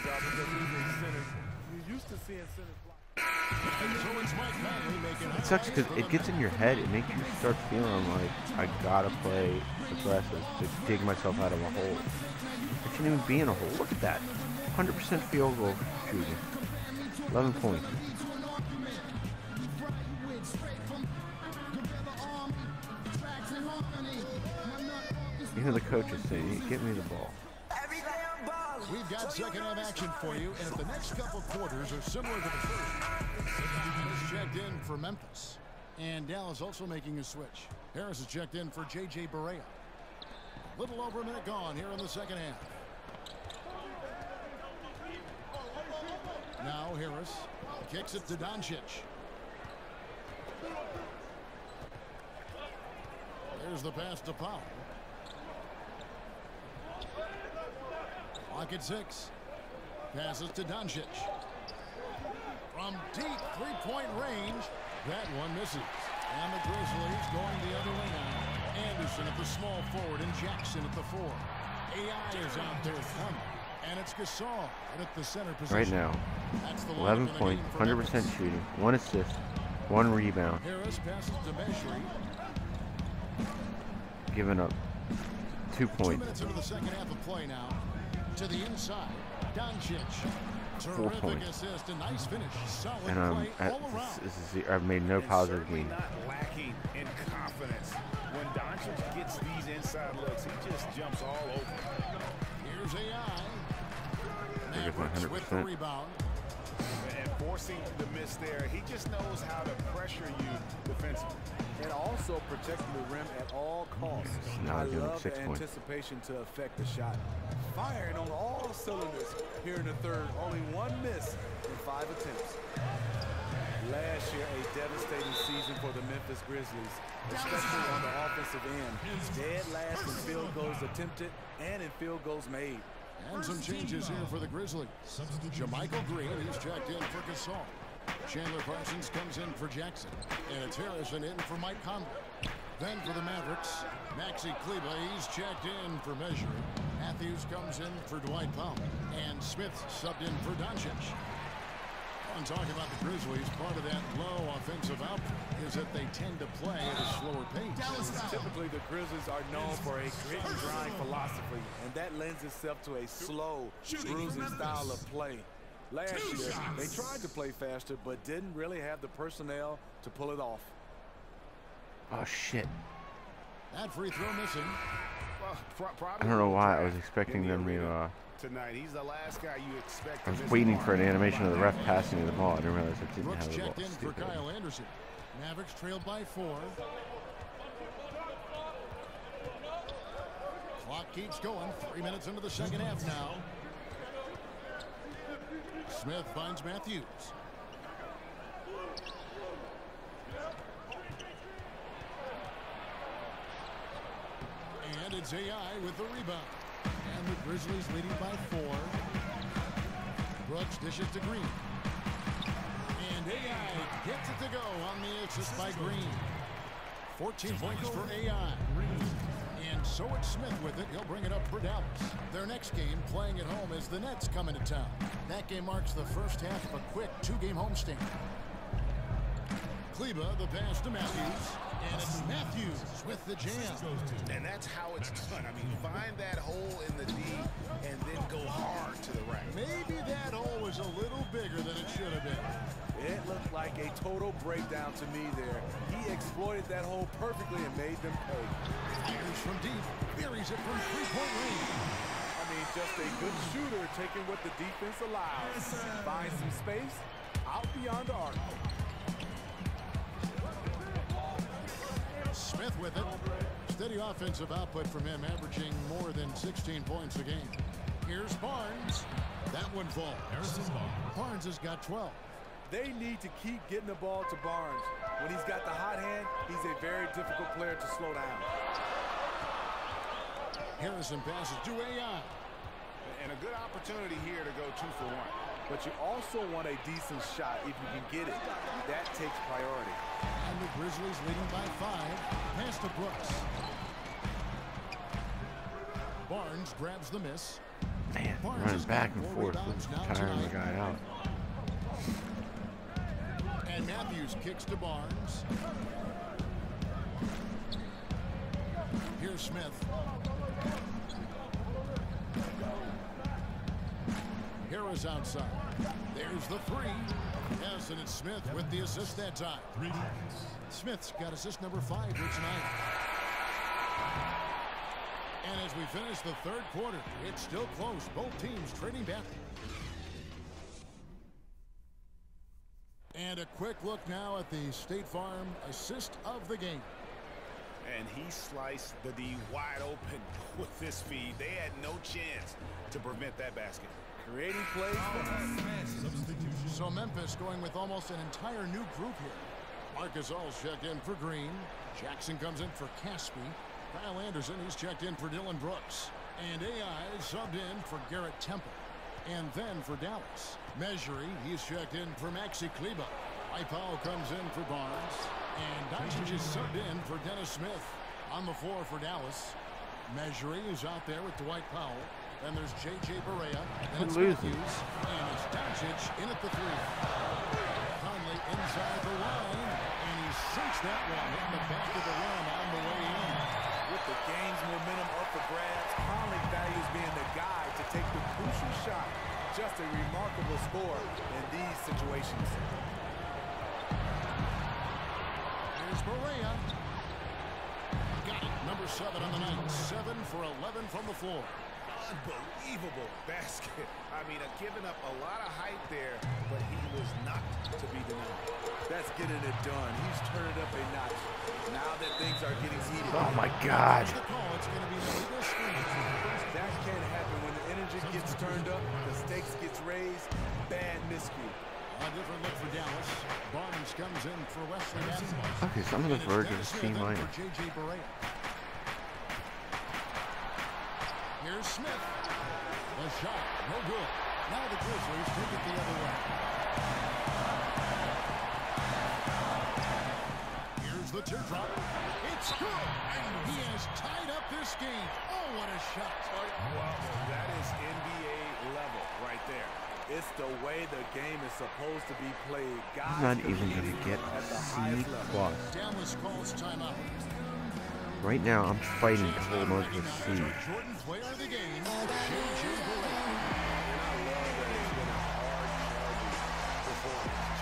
It sucks because it gets in your head. It makes you start feeling like I gotta play aggressive to dig myself out of a hole. I shouldn't even be in a hole. Look at that. 100% field goal shooting. 11 points. Even the coach is saying, "Give me the ball." We've got second half action for you, and if the next couple quarters are similar to the first, Harris checked in for Memphis. And Dallas also making a switch. Harris is checked in for J.J. Barea. Little over a minute gone here in the second half. Now Harris kicks it to Doncic. There's the pass to Powell. Clock at 6. Passes to Doncic. From deep three-point range, that one misses. And the Grizzlies going the other way now. Anderson at the small forward and Jackson at the 4. AI is out there coming. And it's Gasol at the center position. Right now, 11 points, 100% shooting, 1 assist, 1 rebound. Harris passes to Meshri. Giving up 2 points. 2 minutes into the second half of play now. To the inside, Doncic. 4 points. Assist, a nice finish. Solid And I've made no positive gains. Not lacking in confidence. When Doncic gets these inside looks, he just jumps all over. Here's AI. There's my 100%. Rebound. And forcing the miss there, he just knows how to pressure you defensively. And also protecting the rim at all costs. Now I I'm giving love 6 the points. anticipation to affect the shot. Firing on all cylinders here in the third. Only 1 miss in 5 attempts. Last year, a devastating season for the Memphis Grizzlies, especially on the offensive end. Dead last in field goals attempted and in field goals made. And some changes here for the Grizzlies. Jermichael Green, he's checked in for Gasol. Chandler Parsons comes in for Jackson. And it's Harrison in for Mike Conley. Then for the Mavericks, Maxi Kleber, he's checked in for Meshri. Matthews comes in for Dwight Powell. And Smith subbed in for Doncic. I'm talking about the Grizzlies. Part of that low offensive output is that they tend to play at a slower pace. Typically, the Grizzlies are known for a grit and grind philosophy, and that lends itself to a slow, bruising style of play. Last year, they tried to play faster, but didn't really have the personnel to pull it off. Oh, shit. That free throw missing. I don't know why I was expecting them to... Tonight, he's the last guy you expect. I was waiting for an animation of the ref passing me the ball. I didn't realize I didn't Brooks have the ball. checked in for Kyle Anderson. Mavericks trailed by 4. Clock keeps going. 3 minutes into the second half now. Smith finds Matthews. And it's AI with the rebound. And the Grizzlies leading by 4. Brooks dishes to Green. And AI gets it to go on the assist by Green. 14 points for AI. And so it's Smith with it. He'll bring it up for Dallas. Their next game playing at home is the Nets coming to town. That game marks the first half of a quick 2-game homestand. Kleber, the pass to Matthews. And it's Matthews with the jam. And that's how it's done. I mean, find that hole in the D and then go hard to the right. Maybe that hole was a little bigger than it should have been. It looked like a total breakdown to me there. He exploited that hole perfectly and made them pay. Fires from deep. Buries it from 3-point range. I mean, just a good shooter taking what the defense allows. Find some space out beyond the arc. Smith with it. Steady offensive output from him, averaging more than 16 points a game. Here's Barnes. That one falls. Barnes has got 12. They need to keep getting the ball to Barnes. When he's got the hot hand, he's a very difficult player to slow down. Harrison passes to AI. And a good opportunity here to go 2 for 1. But you also want a decent shot if you can get it. That takes priority. And the Grizzlies leading by 5. Pass to Brooks. Barnes grabs the miss. Man, running back and forth, tiring the guy out. And Matthews kicks to Barnes. Here's Smith. Harris outside. There's the 3. Yes, and it's Smith with the assist that time. Smith's got assist number 5 here tonight. And as we finish the third quarter, it's still close. Both teams trading back. And a quick look now at the State Farm assist of the game. And he sliced the D wide open with this feed. They had no chance to prevent that basket. Creating plays. So Memphis going with almost an entire new group here. Marcus All's checked in for Green. Jackson comes in for Caspi. Kyle Anderson, he's checked in for Dylan Brooks. And AI subbed in for Garrett Temple. And then for Dallas, Measury, he's checked in for Maxi Kleba. Powell comes in for Barnes. And Doncic is subbed in for Dennis Smith. On the floor for Dallas, Measury is out there with Dwight Powell. Then there's J.J. Barea. And it's Matthews. And it's Doncic in at the 3. Conley inside the line. And he sinks that one in the back of the rim on the way in. With the game's momentum up for grabs, Conley values being the guy to take the crucial shot. Just a remarkable score in these situations. Here's Barea. Got it. Number 7 on the night. 7 for 11 from the floor. Unbelievable basket. I mean, giving up a lot of height there, but he was not to be denied. That's getting it done. He's turned it up a notch. Now that things are getting heated. Oh my God. That can't happen when the energy gets turned up, the stakes gets raised. Bad miscue. A different look for Dallas. Barnes comes in for Wesley Matthews. Okay, so I'm on the verge of a C minor. J.J. Barea. Here's Smith. The shot, no good. Now the Grizzlies take it the other way. Here's the teardrop. It's good. And he has tied up this game. Oh, what a shot. Wow, that is NBA level right there. It's the way the game is supposed to be played. He's not even going to get C+. Dallas calls timeout. Right now, I'm fighting to hold on to a C. Jordan player of the game, J.J. Barea.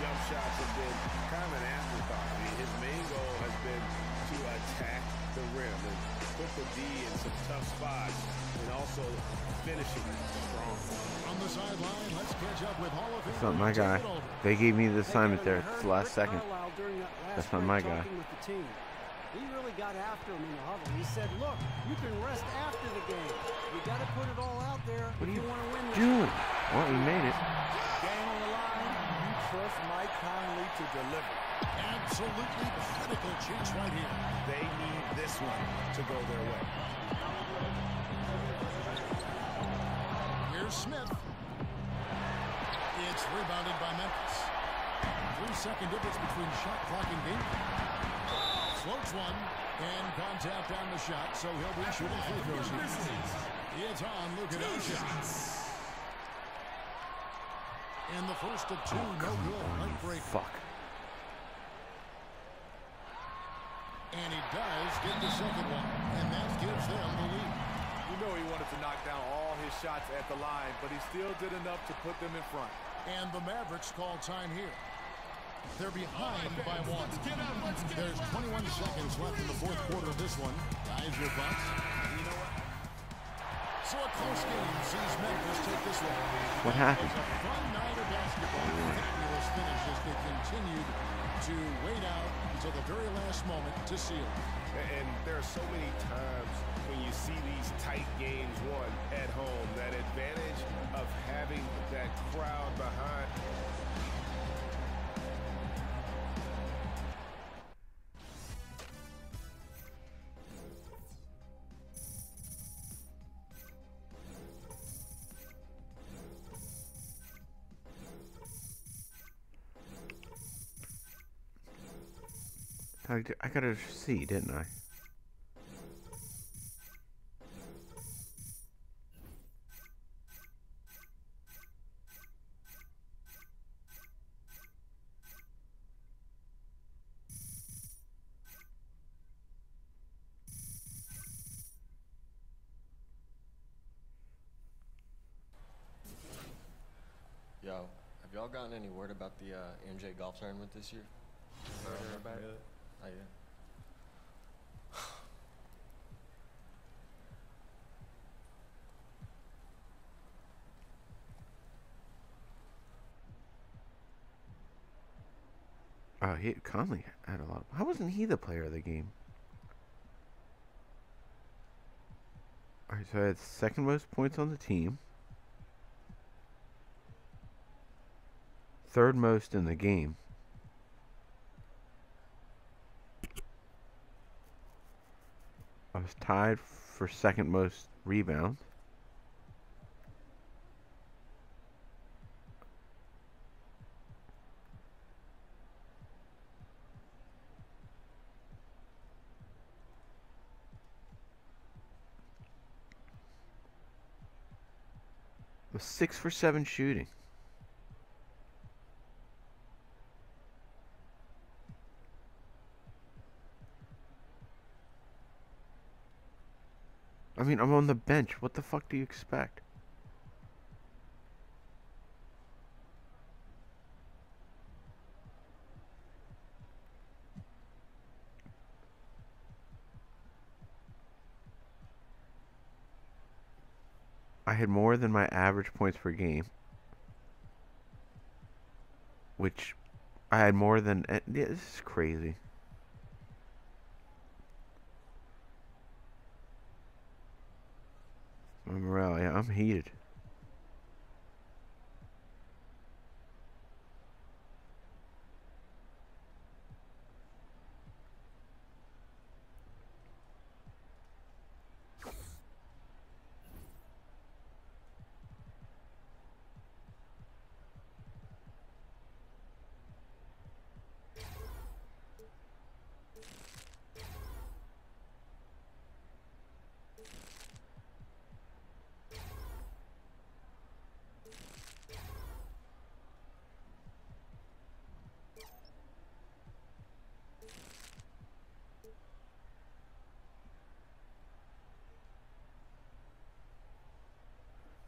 Jump shots have been kind of an afterthought. I mean, his main goal has been to attack the rim and put the D in some tough spots and also finishing strong. On the sideline, let's catch up with Hall of Famer. That's not my guy. They gave me the assignment there at the last second. That's not my guy. He really got after him in the huddle. He said, look, you can rest after the game. You got to put it all out there if you want to win this Dude, well, we made it. Game on the line. You trust Mike Conley to deliver. Absolutely critical chance right here. They need this one to go their way. Here's Smith. It's rebounded by Memphis. 3-second difference between shot clock and game clock. Floats one, and contact on the shot, so he'll be shooting free throws here. It's on Luka Doncic. And the first of 2, no good. Heartbreak. Fuck. And he does get the second one, and that gives them the lead. You know he wanted to knock down all his shots at the line, but he still did enough to put them in front. And the Mavericks call time here. They're behind by 1. There's 21 seconds left in the fourth quarter of this one. Guys, your thoughts? You know what? Also a close game sees Memphis take this one. What happened? It was a fun night of basketball. Fabulous finish as they continued to wait out until the very last moment to seal. And there are so many times when you see these tight games won at home, that advantage of having that crowd behind. I gotta see, didn't I? Yo, have y'all gotten any word about the MJ golf tournament this year? Heard about it? Oh, yeah. Oh, Conley had a lot. How wasn't he the player of the game? Alright, so I had second most points on the team. Third most in the game. I was tied for second most rebounds. I was 6 for 7 shooting. I mean, I'm on the bench. What the fuck do you expect? I had more than my average points per game. Which, I had more than... Yeah, this is crazy. My morale, yeah, I'm heated.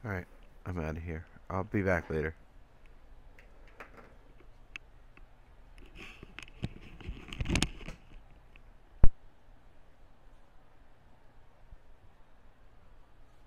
Alright, I'm out of here. I'll be back later.